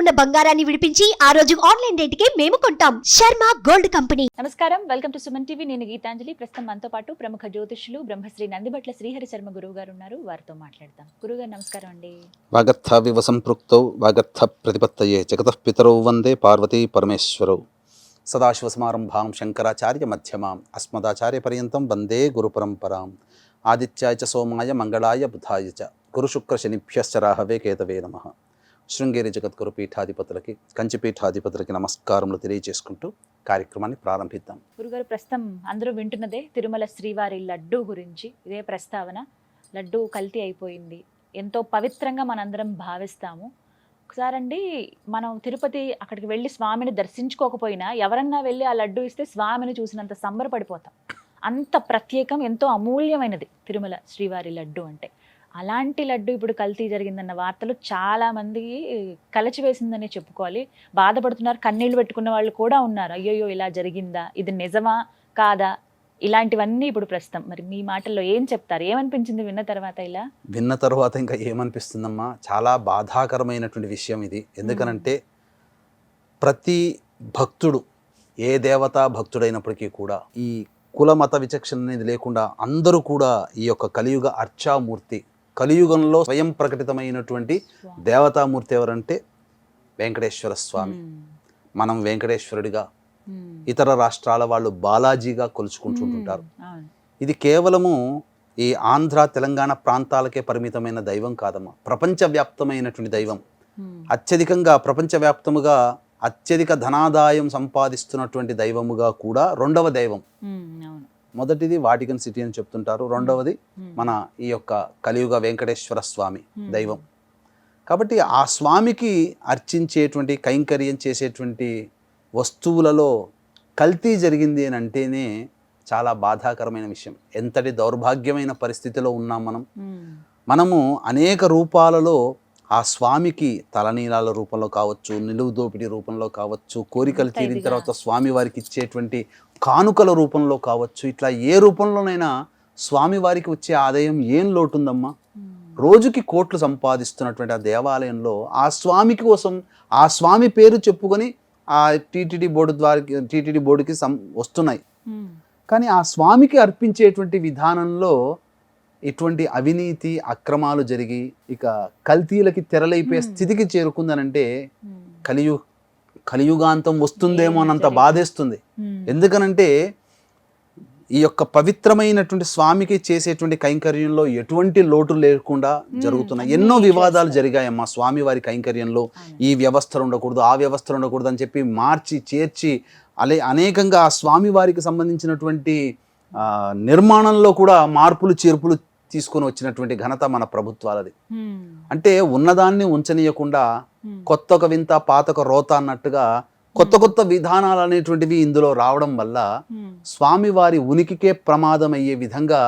ఉన్న బంగారాన్ని విడిపించి ఆ రోజు ఆన్లైన్ రేటుకే మేము కొంటాం. Sharma gold company. నమస్కారం, వెల్కమ్ టు సుమన్ టీవీ. నేను గీతాంజలి. ప్రస్తుతం మనతో పాటు ప్రముఖ జ్యోతిష్యులు బ్రహ్మశ్రీ నందిబట్ల శ్రీహరి శర్మ గురువు గారు ఉన్నారు. వారితో మాట్లాడదాం. గురుగారు నమస్కారం అండి. వాగర్థ వివ సంపృక్తౌ వాగర్థ ప్రతిపత్తయే జగతః పితరౌ వందే పార్వతీ పరమేశ్వరౌ. సదాశివసమారంభాం శంకరాచార్య మధ్యమాం అస్మదాచార్య పర్యంతం వందే గురు పరంపరాం. ఆదిత్యాయ చ సోమాయ మంగళాయ బుధాయ చ గురుశుక్ర శనిభ్యశ్చ రాహవే కేతవే నమః. శృంగేరి జగద్గురు పీఠాధిపతులకి, కంచి పీఠాధిపతులకి నమస్కారములు తెలియజేసుకుంటూ కార్యక్రమాన్ని ప్రారంభిద్దాం. గురుగారు, ప్రస్తుతం అందరూ వింటున్నదే తిరుమల శ్రీవారి లడ్డూ గురించి. ఇదే ప్రస్తావన. లడ్డూ కల్తీ అయిపోయింది, ఎంతో పవిత్రంగా మనందరం భావిస్తాము. ఒకసారండి, మనం తిరుపతి అక్కడికి వెళ్ళి స్వామిని దర్శించుకోకపోయినా ఎవరన్నా వెళ్ళి ఆ లడ్డూ ఇస్తే స్వామిని చూసినంత సంబరపడిపోతాం. అంత ప్రత్యేకం, ఎంతో అమూల్యమైనది తిరుమల శ్రీవారి లడ్డు అంటే. అలాంటి లడ్డు ఇప్పుడు కల్తీ జరిగిందన్న వార్తలు చాలా మంది కలచివేసిందనే చెప్పుకోవాలి. బాధపడుతున్నారు, కన్నీళ్లు పెట్టుకున్న వాళ్ళు కూడా ఉన్నారు. అయ్యోయ్యో, ఇలా జరిగిందా, ఇది నిజమా కాదా, ఇలాంటివన్నీ ఇప్పుడు ప్రస్తుతం. మరి మీ మాటల్లో ఏం చెప్తారు? ఏమనిపించింది విన్న తర్వాత? ఇలా విన్న తర్వాత ఇంకా ఏమనిపిస్తుందమ్మా, చాలా బాధాకరమైనటువంటి విషయం ఇది. ఎందుకనంటే ప్రతి భక్తుడు, ఏ దేవతా భక్తుడైనప్పటికీ కూడా ఈ కుల మత విచక్షణ అనేది లేకుండా అందరూ కూడా ఈ యొక్క కలియుగ అర్చామూర్తి, కలియుగంలో స్వయం ప్రకటితమైనటువంటి దేవతామూర్తి ఎవరంటే వెంకటేశ్వర స్వామి. మనం వెంకటేశ్వరుడిగా, ఇతర రాష్ట్రాల వాళ్ళు బాలాజీగా కొలుచుకుంటుంటారు. ఇది కేవలము ఈ ఆంధ్ర తెలంగాణ ప్రాంతాలకే పరిమితమైన దైవం కాదమ్మా, ప్రపంచవ్యాప్తమైనటువంటి దైవం. అత్యధికంగా ప్రపంచవ్యాప్తముగా అత్యధిక ధనాదాయం సంపాదిస్తున్నటువంటి దైవముగా కూడా రెండవ దైవం. మొదటిది వాటికన్ సిటీ అని చెప్తుంటారు, రెండవది మన ఈ యొక్క కలియుగ వెంకటేశ్వర స్వామి దైవం. కాబట్టి ఆ స్వామికి అర్చించేటువంటి, కైంకర్యం చేసేటువంటి వస్తువులలో కల్తీ జరిగింది అని అంటేనే చాలా బాధాకరమైన విషయం. ఎంతటి దౌర్భాగ్యమైన పరిస్థితిలో ఉన్నాం మనము అనేక రూపాలలో ఆ స్వామికి తలనీలాల రూపంలో కావచ్చు, నిలువు దోపిడీ రూపంలో కావచ్చు, కోరికలు తీరిన తర్వాత స్వామి వారికి ఇచ్చేటువంటి కానుకల రూపంలో కావచ్చు, ఇట్లా ఏ రూపంలోనైనా స్వామి వారికి వచ్చే ఆదాయం ఏం లోటుందమ్మా? రోజుకి కోట్లు సంపాదిస్తున్నటువంటి ఆ దేవాలయంలో ఆ స్వామి కోసం, ఆ స్వామి పేరు చెప్పుకొని ఆ టీటీడీ బోర్డుకి వస్తున్నాయి. కానీ ఆ స్వామికి అర్పించేటువంటి విధానంలో ఇటువంటి అవినీతి అక్రమాలు జరిగి ఇక కల్తీలకి తెరలైపోయే స్థితికి చేరుకుందనంటే కలియుగాంతం వస్తుందేమో అన్నంత బాధేస్తుంది. ఎందుకనంటే ఈ యొక్క పవిత్రమైనటువంటి స్వామికి చేసేటువంటి కైంకర్యంలో ఎటువంటి లోటు లేకుండా జరుగుతున్నాయి. ఎన్నో వివాదాలు జరిగాయమ్మా స్వామి వారి కైంకర్యంలో. ఈ వ్యవస్థలు ఉండకూడదు, ఆ వ్యవస్థలు ఉండకూడదు అని చెప్పి మార్చి చేర్చి అనేకంగా ఆ స్వామి వారికి సంబంధించినటువంటి నిర్మాణంలో కూడా మార్పులు చేర్పులు తీసుకొని వచ్చినటువంటి ఘనత మన ప్రభుత్వాలది. అంటే ఉన్నదాన్ని ఉంచనీయకుండా కొత్తొక వింత పాతక రోత అన్నట్టుగా కొత్త కొత్త విధానాలు అనేటువంటివి ఇందులో రావడం వల్ల స్వామివారి ఉనికికే ప్రమాదం అయ్యే విధంగా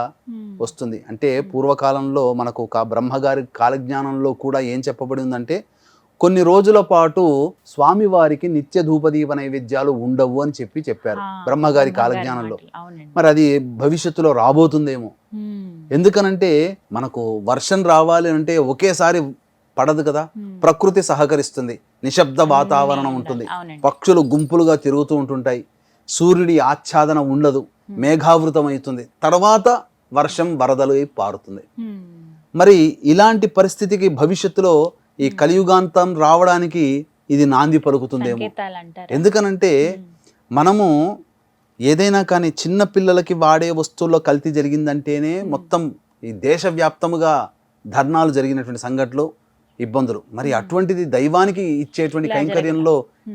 వస్తుంది. అంటే పూర్వకాలంలో మనకు ఒక బ్రహ్మగారి కాలజ్ఞానంలో కూడా ఏం చెప్పబడి ఉందంటే, కొన్ని రోజుల పాటు స్వామివారికి నిత్య ధూపదీప నైవేద్యాలు ఉండవు అని చెప్పారు బ్రహ్మగారి కాలజ్ఞానంలో. మరి అది భవిష్యత్తులో రాబోతుందేమో. ఎందుకనంటే మనకు వర్షం రావాలి అంటే ఒకేసారి పడదు కదా, ప్రకృతి సహకరిస్తుంది, నిశ్శబ్ద వాతావరణం ఉంటుంది, పక్షులు గుంపులుగా తిరుగుతూ ఉంటుంటాయి, సూర్యుడి ఆచ్ఛాదన ఉండదు, మేఘావృతం అవుతుంది, తర్వాత వర్షం వరదలు పారుతుంది. మరి ఇలాంటి పరిస్థితికి భవిష్యత్తులో ఈ కలియుగాంతం రావడానికి ఇది నాంది పలుకుతుందేమో. ఎందుకనంటే మనము ఏదైనా కానీ చిన్న పిల్లలకి వాడే వస్తువుల్లో కల్తీ జరిగిందంటేనే మొత్తం ఈ దేశవ్యాప్తముగా ధర్నాలు జరిగినటువంటి సంఘటనలు, ఇబ్బందులు. మరి అటువంటిది దైవానికి ఇచ్చేటువంటి కైంకర్యంలో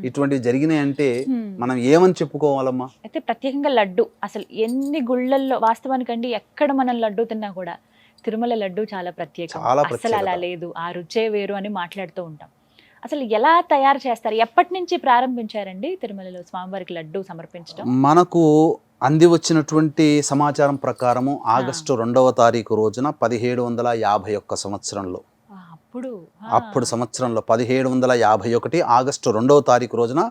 ఇటువంటివి జరిగినాయి అంటే మనం ఏమని చెప్పుకోవాలమ్మా? అయితే ప్రత్యేకంగా లడ్డు అసలు ఎన్ని గుళ్ళల్లో, వాస్తవానికండి ఎక్కడ మనం లడ్డు తిన్నా కూడా తిరుమల లడ్డు చాలా ప్రత్యేకం. అసలు అలా లేదు, ఆ రుచే వేరు అని మాట్లాడుతూ ఉంటాం. అసలు ఎలా తయారు చేస్తారు? ఎప్పటి నుంచి ప్రారంభించారండి తిరుమలలో స్వామివారికి లడ్డు సమర్పించడం? మనకు అంది వచ్చినటువంటి సమాచారం ప్రకారము ఆగస్టు 2వ తారీఖు రోజున 1751 సంవత్సరంలో అప్పుడు సంవత్సరంలో 1751 ఆగస్టు 2వ తారీఖు రోజున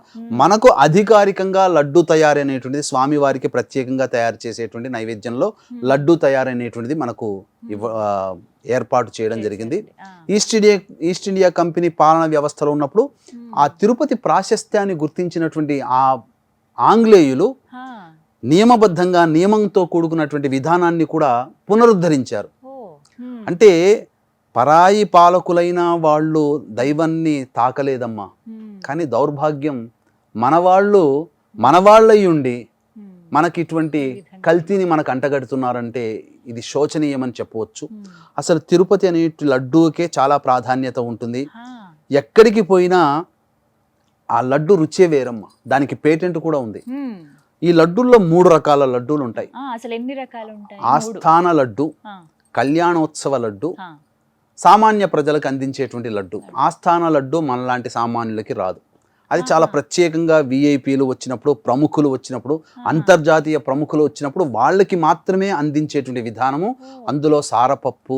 మనకు అధికారికంగా లడ్డు తయారీ అనేటువంటిది స్వామివారికి ప్రత్యేకంగా తయారు చేసేటువంటి నైవేద్యంలో లడ్డు తయారీ అనేటువంటిది మనకు ఏర్పాటు చేయడం జరిగింది. ఈస్ట్ ఇండియా కంపెనీ పాలన వ్యవస్థలో ఉన్నప్పుడు ఆ తిరుపతి ప్రాశస్త్యాన్ని గుర్తించినటువంటి ఆ ఆంగ్లేయులు నియమబద్ధంగా నియమంతో కూడుకున్నటువంటి విధానాన్ని కూడా పునరుద్ధరించారు. అంటే పరాయి పాలకులైన వాళ్ళు దైవాన్ని తాకలేదమ్మా, కానీ దౌర్భాగ్యం మనవాళ్ళై ఉండి మనకి ఇటువంటి కల్తీని మనకు అంటగడుతున్నారంటే ఇది శోచనీయమని చెప్పవచ్చు. అసలు తిరుపతి అనే లడ్డూకే చాలా ప్రాధాన్యత ఉంటుంది. ఎక్కడికి పోయినా ఆ లడ్డు రుచే వేరమ్మ, దానికి పేటెంట్ కూడా ఉంది. ఈ లడ్డూల్లో 3 రకాల లడ్డూలు ఉంటాయి. అసలు ఎన్ని రకాలు ఉంటాయి? ఆస్థాన లడ్డు, కళ్యాణోత్సవ లడ్డు, సామాన్య ప్రజలకు అందించేటువంటి లడ్డు. ఆస్థాన లడ్డు మనలాంటి సామాన్యులకి రాదు. అది చాలా ప్రత్యేకంగా విఐపీలు వచ్చినప్పుడు, ప్రముఖులు వచ్చినప్పుడు, అంతర్జాతీయ ప్రముఖులు వచ్చినప్పుడు వాళ్ళకి మాత్రమే అందించేటువంటి విధానము. అందులో సారపప్పు,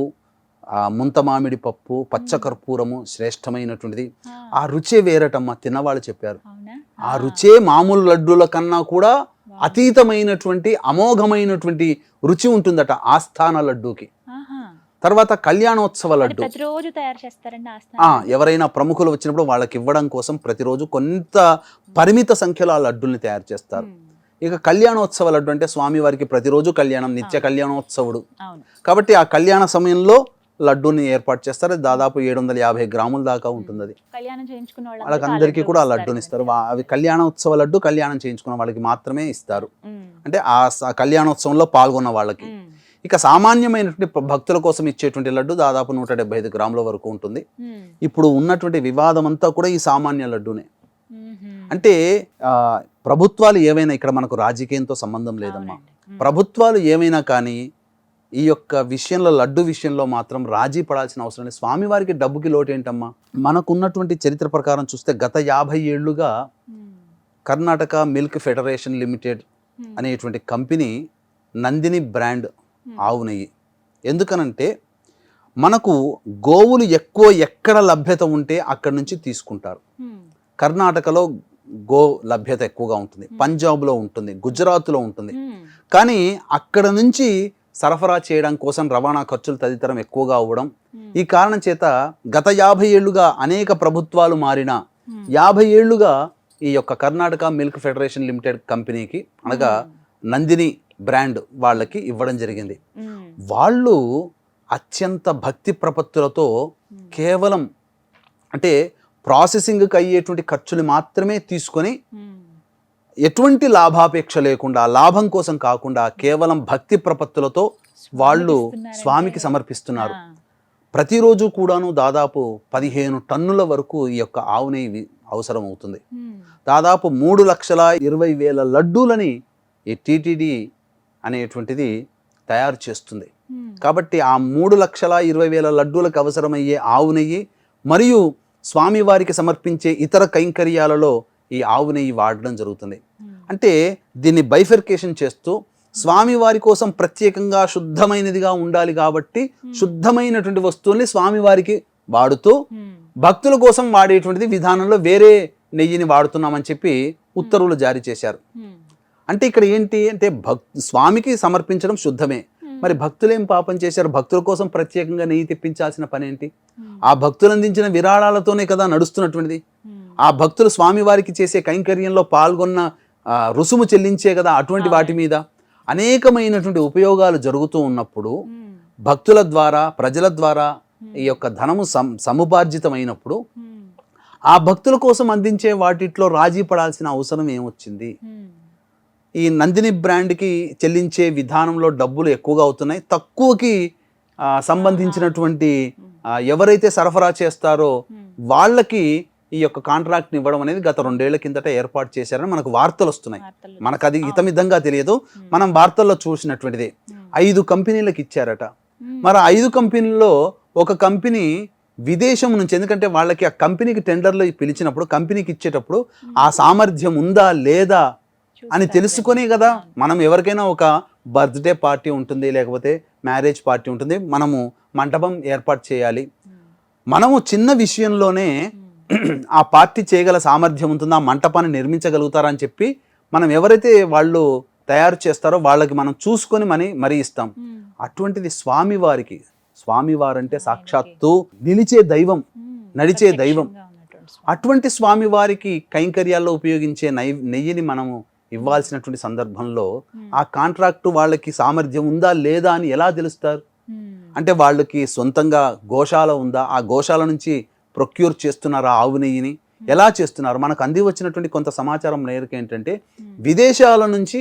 ముంతమామిడి పప్పు, పచ్చకర్పూరము శ్రేష్టమైనటువంటిది. ఆ రుచే వేరటమ్మ, తిన్నవాళ్ళు చెప్పారు. ఆ రుచే మామూలు లడ్డూల కన్నా కూడా అతీతమైనటువంటి అమోఘమైనటువంటి రుచి ఉంటుందట ఆస్థాన లడ్డూకి. తర్వాత కళ్యాణోత్సవ లడ్డు ప్రతిరోజు తయారు చేస్తారండి. ఎవరైనా ప్రముఖులు వచ్చినప్పుడు వాళ్ళకి ఇవ్వడం కోసం ప్రతిరోజు కొంత పరిమిత సంఖ్యలో ఆ లడ్డుల్ని తయారు చేస్తారు. ఇక కళ్యాణోత్సవ లడ్డు అంటే స్వామివారికి ప్రతిరోజు కళ్యాణం, నిత్య కళ్యాణోత్సవుడు కాబట్టి ఆ కళ్యాణ సమయంలో లడ్డూని ఏర్పాటు చేస్తారు. దాదాపు 750 గ్రాముల దాకా ఉంటుంది. అది వాళ్ళకి అందరికీ కూడా ఆ లడ్డూని ఇస్తారు. అవి కళ్యాణోత్సవ లడ్డు కళ్యాణం చేయించుకున్న వాళ్ళకి మాత్రమే ఇస్తారు, అంటే ఆ కళ్యాణోత్సవంలో పాల్గొన్న వాళ్ళకి. ఇక సామాన్యమైనటువంటి భక్తుల కోసం ఇచ్చేటువంటి లడ్డు దాదాపు 175 గ్రాముల వరకు ఉంటుంది. ఇప్పుడు ఉన్నటువంటి వివాదం అంతా కూడా ఈ సామాన్య లడ్డూనే. అంటే ప్రభుత్వాలు ఏవైనా, ఇక్కడ మనకు రాజకీయంతో సంబంధం లేదమ్మా, ప్రభుత్వాలు ఏమైనా కానీ ఈ యొక్క విషయంలో, లడ్డు విషయంలో మాత్రం రాజీ పడాల్సిన అవసరం లేదు. స్వామివారికి డబ్బుకి లోటు ఏంటమ్మా? మనకున్నటువంటి చరిత్ర ప్రకారం చూస్తే గత 50 ఏళ్లుగా కర్ణాటక మిల్క్ ఫెడరేషన్ లిమిటెడ్ అనేటువంటి కంపెనీ నందిని బ్రాండ్ ఆవు నెయ్యి, ఎందుకనంటే మనకు గోవులు ఎక్కువ ఎక్కడ లభ్యత ఉంటే అక్కడి నుంచి తీసుకుంటారు. కర్ణాటకలో గో లభ్యత ఎక్కువగా ఉంటుంది, పంజాబ్లో ఉంటుంది, గుజరాత్లో ఉంటుంది. కానీ అక్కడ నుంచి సరఫరా చేయడం కోసం రవాణా ఖర్చులు తదితరం ఎక్కువగా అవ్వడం, ఈ కారణం చేత గత 50 ఏళ్లుగా అనేక ప్రభుత్వాలు మారిన 50 ఏళ్లుగా ఈ యొక్క కర్ణాటక మిల్క్ ఫెడరేషన్ లిమిటెడ్ కంపెనీకి, అనగా నందిని బ్రాండ్ వాళ్ళకి ఇవ్వడం జరిగింది. వాళ్ళు అత్యంత భక్తి ప్రపత్తులతో కేవలం అంటే ప్రాసెసింగ్కి అయ్యేటువంటి ఖర్చులు మాత్రమే తీసుకొని, ఎటువంటి లాభాపేక్ష లేకుండా, లాభం కోసం కాకుండా కేవలం భక్తి ప్రపత్తులతో వాళ్ళు స్వామికి సమర్పిస్తున్నారు. ప్రతిరోజు కూడాను దాదాపు 15 టన్నుల వరకు ఈ యొక్క ఆవు నెయ్యి అవసరం అవుతుంది. దాదాపు 3,20,000 లడ్డూలని ఈ టీటీడీ అనేటువంటిది తయారు చేస్తుంది. కాబట్టి ఆ 3,20,000 లడ్డూలకు అవసరమయ్యే ఆవు నెయ్యి మరియు స్వామివారికి సమర్పించే ఇతర కైంకర్యాలలో ఈ ఆవు నెయ్యి వాడడం జరుగుతుంది. అంటే దీన్ని బైఫర్కేషన్ చేస్తూ స్వామివారి కోసం ప్రత్యేకంగా శుద్ధమైనదిగా ఉండాలి కాబట్టి శుద్ధమైనటువంటి వస్తువుల్ని స్వామివారికి వాడుతూ, భక్తుల కోసం వాడేటువంటిది విధానంలో వేరే నెయ్యిని వాడుతున్నామని చెప్పి ఉత్తర్వులు జారీ చేశారు. అంటే ఇక్కడ ఏంటి అంటే స్వామికి సమర్పించడం శుద్ధమే, మరి భక్తులు ఏం పాపం చేశారు? భక్తుల కోసం ప్రత్యేకంగా నెయ్యి తెప్పించాల్సిన పని ఏంటి? ఆ భక్తులు అందించిన విరాళాలతోనే కదా నడుస్తున్నటువంటిది. ఆ భక్తులు స్వామివారికి చేసే కైంకర్యంలో పాల్గొన్న రుసుము చెల్లించే కదా అటువంటి వాటి మీద అనేకమైనటువంటి ఉపయోగాలు జరుగుతూ ఉన్నప్పుడు, భక్తుల ద్వారా, ప్రజల ద్వారా ఈ యొక్క ధనము సముపార్జితమైనప్పుడు ఆ భక్తుల కోసం అందించే వాటిట్లో రాజీ పడాల్సిన అవసరం ఏమొచ్చింది? ఈ నందిని బ్రాండ్కి చెల్లించే విధానంలో డబ్బులు ఎక్కువగా అవుతున్నాయి. తక్కువకి సంబంధించినటువంటి ఎవరైతే సరఫరా చేస్తారో వాళ్ళకి ఈ యొక్క కాంట్రాక్ట్ని ఇవ్వడం అనేది గత 2 ఏళ్ల కిందట ఏర్పాటు చేశారని మనకు వార్తలు వస్తున్నాయి. మనకు అది హితమితంగా తెలియదు, మనం వార్తల్లో చూసినటువంటిది. 5 కంపెనీలకు ఇచ్చారట. మరి 5 కంపెనీల్లో ఒక కంపెనీ విదేశం నుంచి, ఎందుకంటే వాళ్ళకి ఆ కంపెనీకి టెండర్లు పిలిచినప్పుడు, కంపెనీకి ఇచ్చేటప్పుడు ఆ సామర్థ్యం ఉందా లేదా అని తెలుసుకునే కదా. మనం ఎవరికైనా ఒక బర్త్డే పార్టీ ఉంటుంది, లేకపోతే మ్యారేజ్ పార్టీ ఉంటుంది, మనము మంటపం ఏర్పాటు చేయాలి. మనము చిన్న విషయంలోనే ఆ పార్టీ చేయగల సామర్థ్యం ఉంటుందో ఆ మంటపాన్ని నిర్మించగలుగుతారని చెప్పి మనం ఎవరైతే వాళ్ళు తయారు చేస్తారో వాళ్ళకి మనం చూసుకొని మరీ ఇస్తాం. అటువంటిది స్వామివారికి, స్వామివారంటే సాక్షాత్తు నిలిచే దైవం, నడిచే దైవం. అటువంటి స్వామివారికి కైంకర్యాల్లో ఉపయోగించే నెయ్యిని మనము ఇవ్వాల్సినటువంటి సందర్భంలో ఆ కాంట్రాక్టు వాళ్ళకి సామర్థ్యం ఉందా లేదా అని ఎలా తెలుస్తారు? అంటే వాళ్ళకి సొంతంగా గోశాల ఉందా, ఆ గోశాల నుంచి ప్రొక్యూర్ చేస్తున్నారా ఆవు నెయ్యిని, ఎలా చేస్తున్నారు? మనకు అంది వచ్చినటువంటి కొంత సమాచారం మేరకు ఏంటంటే విదేశాల నుంచి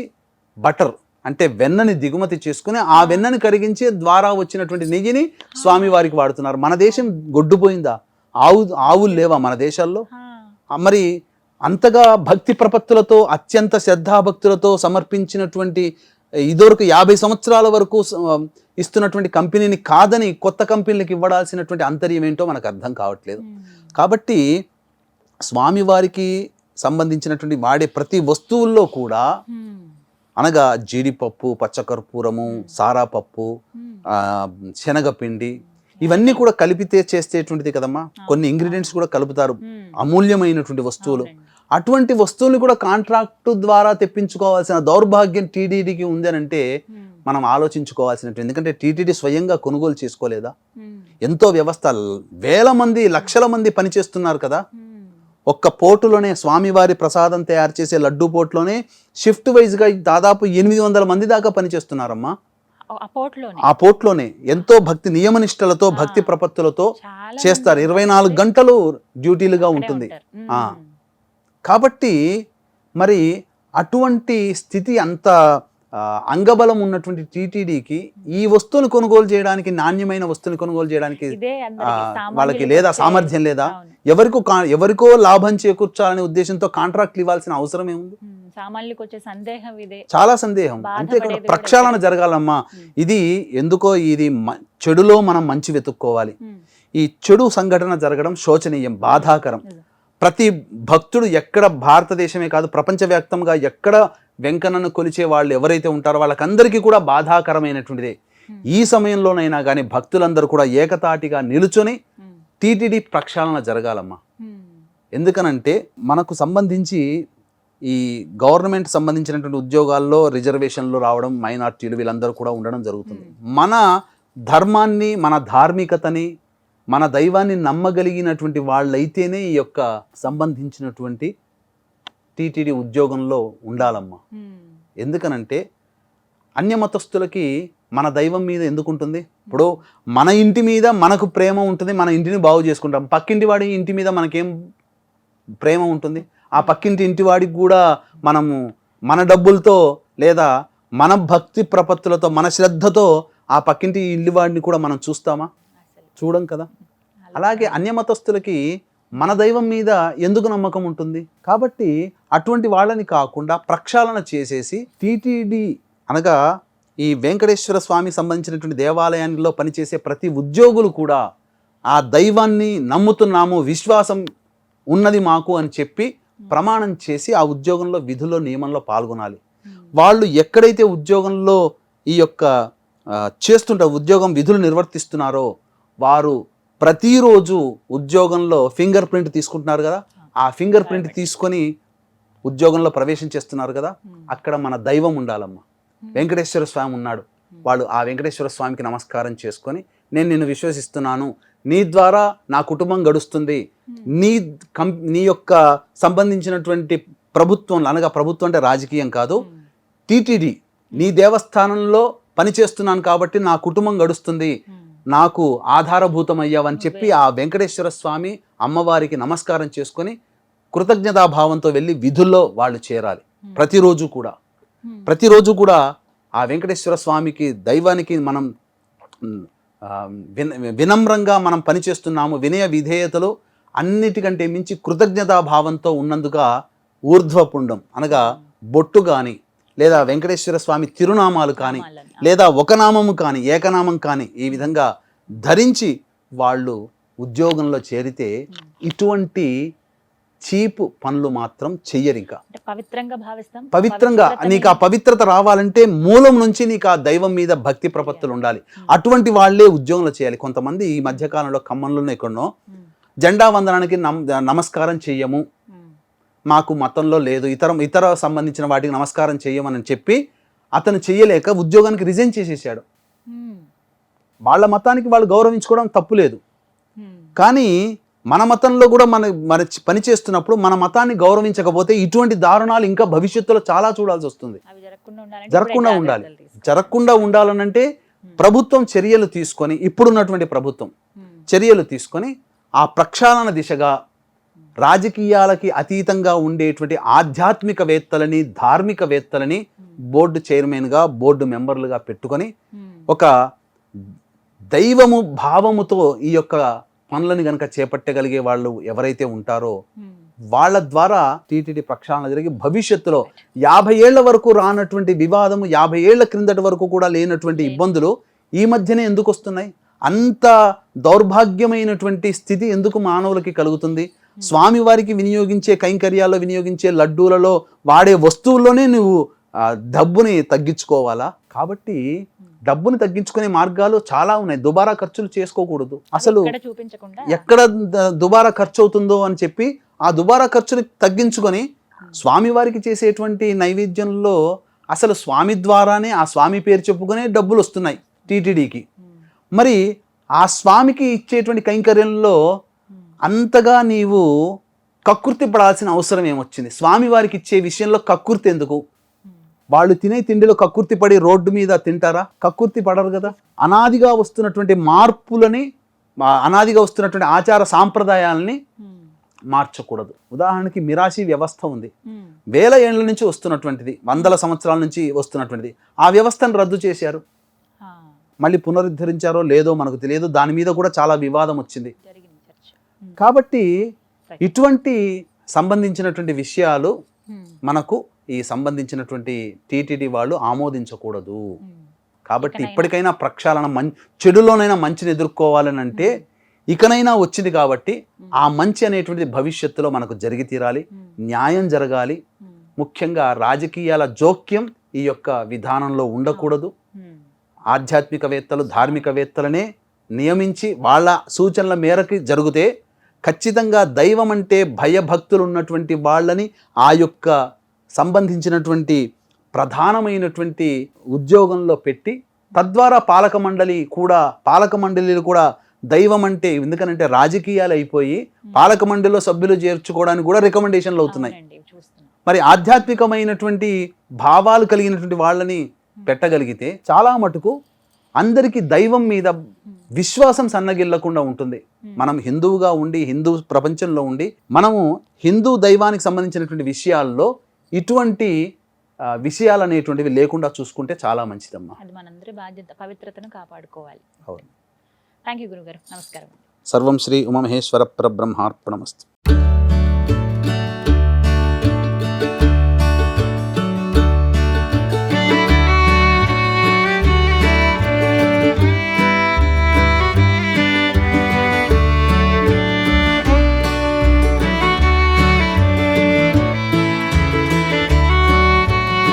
బటర్ అంటే వెన్నని దిగుమతి చేసుకుని ఆ వెన్నని కరిగించే ద్వారా వచ్చినటువంటి నెయ్యిని స్వామివారికి వాడుతున్నారు. మన దేశం గొడ్డుపోయిందా? ఆవులు లేవా మన దేశాల్లో? మరి అంతగా భక్తి ప్రపత్తులతో అత్యంత శ్రద్ధాభక్తులతో సమర్పించినటువంటి ఇదివరకు 50 సంవత్సరాల వరకు ఇస్తున్నటువంటి కంపెనీని కాదని కొత్త కంపెనీలకు ఇవ్వడాల్సినటువంటి అంతర్యం ఏంటో మనకు అర్థం కావట్లేదు. కాబట్టి స్వామివారికి సంబంధించినటువంటి వాడే ప్రతి వస్తువుల్లో కూడా అనగా జీడిపప్పు, పచ్చకర్పూరము, సారాపప్పు, శనగపిండి ఇవన్నీ కూడా కలిపితే చేసేటువంటిది కదమ్మా. కొన్ని ఇంగ్రీడియంట్స్ కూడా కలుపుతారు, అమూల్యమైనటువంటి వస్తువులు. అటువంటి వస్తువులు కూడా కాంట్రాక్టు ద్వారా తెప్పించుకోవాల్సిన దౌర్భాగ్యం టీటీడీకి ఉంది అని అంటే మనం ఆలోచించుకోవాల్సినట్టు. ఎందుకంటే టీటీడీ స్వయంగా కొనుగోలు చేసుకోలేదా? ఎంతో వ్యవస్థ, వేల మంది, లక్షల మంది పనిచేస్తున్నారు కదా. ఒక్క పోర్టులోనే స్వామివారి ప్రసాదం తయారు చేసే లడ్డూ పోర్టులోనే షిఫ్ట్ వైజ్గా దాదాపు 800 మంది దాకా పనిచేస్తున్నారమ్మా. ఆ పోర్టులోనే ఎంతో భక్తి నియమనిష్టలతో భక్తి ప్రపత్తులతో చేస్తారు. 24 గంటలు డ్యూటీలుగా ఉంటుంది. కాబట్టి మరి అటువంటి స్థితి, అంత అంగబలం ఉన్నటువంటి టీటీడీకి ఈ వస్తువును కొనుగోలు చేయడానికి, నాణ్యమైన వస్తువుని కొనుగోలు చేయడానికి వాళ్ళకి లేదా సామర్థ్యం లేదా? ఎవరికో లాభం చేకూర్చాలనే ఉద్దేశంతో కాంట్రాక్ట్లు ఇవ్వాల్సిన అవసరం ఏముంది? సామాన్యులకు వచ్చే సందేహం ఇదే, చాలా సందేహం. అంతేకాదు ప్రక్షాళన జరగాలమ్మా. ఇది ఎందుకో ఇది చెడులో మనం మంచి వెతుక్కోవాలి. ఈ చెడు సంఘటన జరగడం శోచనీయం, బాధాకరం. ప్రతి భక్తుడు ఎక్కడ, భారతదేశమే కాదు ప్రపంచవ్యాప్తంగా ఎక్కడ వెంకన్నను కొలిచే వాళ్ళు ఎవరైతే ఉంటారో వాళ్ళకందరికీ కూడా బాధాకరమైనటువంటిదే. ఈ సమయంలోనైనా కానీ భక్తులందరూ కూడా ఏకతాటిగా నిలుచొని టీటీడీ ప్రక్షాళన జరగాలమ్మా. ఎందుకనంటే మనకు సంబంధించి ఈ గవర్నమెంట్ సంబంధించినటువంటి ఉద్యోగాల్లో రిజర్వేషన్లు రావడం, మైనార్టీలు వీళ్ళందరూ కూడా ఉండడం జరుగుతుంది. మన ధర్మాన్ని, మన ధార్మికతని, మన దైవాన్ని నమ్మగలిగినటువంటి వాళ్ళైతేనే ఈ యొక్క సంబంధించినటువంటి టీటీడీ ఉద్యోగంలో ఉండాలమ్మా. ఎందుకనంటే అన్యమతస్థులకి మన దైవం మీద ఎందుకుంటుంది? ఇప్పుడు మన ఇంటి మీద మనకు ప్రేమ ఉంటుంది, మన ఇంటిని బాగు చేసుకుంటాం. పక్కింటి వాడి ఇంటి మీద మనకేం ప్రేమ ఉంటుంది? ఆ పక్కింటి ఇంటివాడికి కూడా మనము మన డబ్బులతో లేదా మన భక్తి ప్రపత్తులతో, మన శ్రద్ధతో ఆ పక్కింటి ఇల్లు వాడిని కూడా మనం చూస్తామా? చూడం కదా. అలాగే అన్యమతస్థులకి మన దైవం మీద ఎందుకు నమ్మకం ఉంటుంది? కాబట్టి అటువంటి వాళ్ళని కాకుండా ప్రక్షాళన చేసేసి టీటీడీ అనగా ఈ వెంకటేశ్వర స్వామి సంబంధించినటువంటి దేవాలయాల్లో పనిచేసే ప్రతి ఉద్యోగులు కూడా ఆ దైవాన్ని నమ్ముతున్నాము, విశ్వాసం ఉన్నది మాకు అని చెప్పి ప్రమాణం చేసి ఆ ఉద్యోగంలో, విధుల్లో, నియమంలో పాల్గొనాలి. వాళ్ళు ఎక్కడైతే ఉద్యోగంలో ఈ యొక్క ఉద్యోగం విధులు నిర్వర్తిస్తున్నారో వారు ప్రతిరోజు ఉద్యోగంలో ఫింగర్ ప్రింట్ తీసుకుంటున్నారు కదా. ఆ ఫింగర్ ప్రింట్ తీసుకొని ఉద్యోగంలో ప్రవేశం చేస్తున్నారు కదా. అక్కడ మన దైవం ఉండాలమ్మా. వెంకటేశ్వర స్వామి ఉన్నాడు. వాళ్ళు ఆ వెంకటేశ్వర స్వామికి నమస్కారం చేసుకొని, నేను నిన్ను విశ్వసిస్తున్నాను, నీ ద్వారా నా కుటుంబం గడుస్తుంది, నీ యొక్క సంబంధించినటువంటి ప్రభుత్వం, అనగా ప్రభుత్వం అంటే రాజకీయం కాదు, టీటీడీ నీ దేవస్థానంలో పనిచేస్తున్నాను కాబట్టి నా కుటుంబం గడుస్తుంది, నాకు ఆధారభూతమయ్యావని చెప్పి ఆ వెంకటేశ్వర స్వామి అమ్మవారికి నమస్కారం చేసుకొని కృతజ్ఞతాభావంతో వెళ్ళి విధుల్లో వాళ్ళు చేరాలి. ప్రతిరోజు కూడా ఆ వెంకటేశ్వర స్వామికి, దైవానికి మనం వినమ్రంగా మనం పనిచేస్తున్నాము, వినయ విధేయతలు అన్నిటికంటే మించి కృతజ్ఞతాభావంతో ఉన్నందుగా ఊర్ధ్వపుండం అనగా బొట్టు కానీ, లేదా వెంకటేశ్వర స్వామి తిరునామాలు కానీ, లేదా ఒక నామము కానీ, ఏకనామం కానీ ఈ విధంగా ధరించి వాళ్ళు ఉద్యోగంలో చేరితే ఇటువంటి చీప్ పనులు మాత్రం చెయ్యరు. ఇంకా అంటే పవిత్రంగా భావిస్తాం. పవిత్రంగా నీకు ఆ పవిత్రత రావాలంటే మూలం నుంచి నీకు ఆ దైవం మీద భక్తి ప్రపత్తులు ఉండాలి. అటువంటి వాళ్ళే ఉద్యోగంలో చేయాలి. కొంతమంది ఈ మధ్యకాలంలో ఖమ్మంలోనే ఎక్కడనో జెండా వందనానికి నమస్కారం చెయ్యము, మాకు మతంలో లేదు, ఇతర సంబంధించిన వాటికి నమస్కారం చెయ్యమని చెప్పి అతను చెయ్యలేక ఉద్యోగానికి రిజైన్ చేసేసాడు. వాళ్ళ మతానికి వాళ్ళు గౌరవించుకోవడం తప్పు లేదు, కానీ మన మతంలో కూడా మన పని చేస్తున్నప్పుడు మన మతాన్ని గౌరవించకపోతే ఇటువంటి దారుణాలు ఇంకా భవిష్యత్తులో చాలా చూడాల్సి వస్తుంది. జరగకుండా ఉండాలనంటే ప్రభుత్వం చర్యలు తీసుకొని, ఇప్పుడున్నటువంటి ప్రభుత్వం చర్యలు తీసుకొని ఆ ప్రక్షాళన దిశగా రాజకీయాలకి అతీతంగా ఉండేటువంటి ఆధ్యాత్మికవేత్తలని, ధార్మికవేత్తలని బోర్డు చైర్మన్గా, బోర్డు మెంబర్లుగా పెట్టుకొని ఒక దైవము భావముతో ఈ యొక్క పనులను గనక చేపట్టగలిగే వాళ్ళు ఎవరైతే ఉంటారో వాళ్ళ ద్వారా టీటీడీ ప్రక్షాళన జరిగి భవిష్యత్తులో 50 ఏళ్ల వరకు రానటువంటి వివాదము, 50 ఏళ్ల క్రిందటి వరకు కూడా లేనటువంటి ఇబ్బందులు ఈ మధ్యనే ఎందుకు వస్తున్నాయి? అంత దౌర్భాగ్యమైనటువంటి స్థితి ఎందుకు మానవులకి కలుగుతుంది? స్వామివారికి వినియోగించే కైంకర్యాల్లో వినియోగించే లడ్డూలలో వాడే వస్తువుల్లోనే నువ్వు డబ్బుని తగ్గించుకోవాలా? కాబట్టి డబ్బుని తగ్గించుకునే మార్గాలు చాలా ఉన్నాయి. దుబారా ఖర్చులు చేసుకోకూడదు. అసలు ఎక్కడ దుబారా ఖర్చు అవుతుందో అని చెప్పి ఆ దుబారా ఖర్చుని తగ్గించుకొని స్వామివారికి చేసేటువంటి నైవేద్యంలో అసలు స్వామి ద్వారానే, ఆ స్వామి పేరు చెప్పుకునే డబ్బులు వస్తున్నాయి టీటీడీకి. మరి ఆ స్వామికి ఇచ్చేటువంటి కైంకర్యంలో అంతగా నీవు కక్కుర్తి పడాల్సిన అవసరం ఏమొచ్చింది? స్వామివారికి ఇచ్చే విషయంలో కక్కుర్తి ఎందుకు? వాళ్ళు తినే తిండిలో కక్కుర్తి పడి రోడ్డు మీద తింటారా? కక్కుర్తి పడరు కదా. అనాదిగా వస్తున్నటువంటి మార్పులని, అనాదిగా వస్తున్నటువంటి ఆచార సాంప్రదాయాలని మార్చకూడదు. ఉదాహరణకి మిరాషీ వ్యవస్థ ఉంది, 1000 ఏళ్ల నుంచి వస్తున్నటువంటిది, 100 సంవత్సరాల నుంచి వస్తున్నటువంటిది. ఆ వ్యవస్థను రద్దు చేశారు, మళ్ళీ పునరుద్ధరించారో లేదో మనకు తెలియదు. దాని మీద కూడా చాలా వివాదం వచ్చింది. కాబట్టి ఇటువంటి సంబంధించినటువంటి విషయాలు మనకు ఈ సంబంధించినటువంటి టీటీడీ వాళ్ళు ఆమోదించకూడదు. కాబట్టి ఇప్పటికైనా ప్రక్షాళన, చెడులోనైనా మంచిని ఎదుర్కోవాలని అంటే ఇకనైనా వచ్చింది కాబట్టి ఆ మంచి అనేటువంటిది భవిష్యత్తులో మనకు జరిగి తీరాలి, న్యాయం జరగాలి. ముఖ్యంగా రాజకీయాల జోక్యం ఈ యొక్క విధానంలో ఉండకూడదు. ఆధ్యాత్మికవేత్తలు, ధార్మికవేత్తలనే నియమించి వాళ్ళ సూచనల మేరకు జరిగితే ఖచ్చితంగా దైవం అంటే భయభక్తులు ఉన్నటువంటి వాళ్ళని ఆ యొక్క సంబంధించినటువంటి ప్రధానమైనటువంటి ఉద్యోగంలో పెట్టి తద్వారా పాలక మండలిలు కూడా దైవం అంటే, ఎందుకనంటే రాజకీయాలు అయిపోయి పాలక మండలిలో సభ్యులు చేర్చుకోవడానికి కూడా రికమెండేషన్లు అవుతున్నాయి. మరి ఆధ్యాత్మికమైనటువంటి భావాలు కలిగినటువంటి వాళ్ళని పెట్టగలిగితే చాలా మటుకు అందరికీ దైవం మీద విశ్వాసం సన్నగిల్లకుండా ఉంటుంది. మనం హిందువుగా ఉండి, హిందూ ప్రపంచంలో ఉండి, మనము హిందూ దైవానికి సంబంధించినటువంటి విషయాల్లో ఇటువంటి విషయాలు అనేటువంటివి లేకుండా చూసుకుంటే చాలా మంచిదమ్మా. అది మనందరి బాధ్యత, పవిత్రతను కాపాడుకోవాలి. అవును. థ్యాంక్ యూ గురుగారు. నమస్కారం. సర్వం శ్రీ ఉమామహేశ్వర పరబ్రహ్మార్పణమస్తు.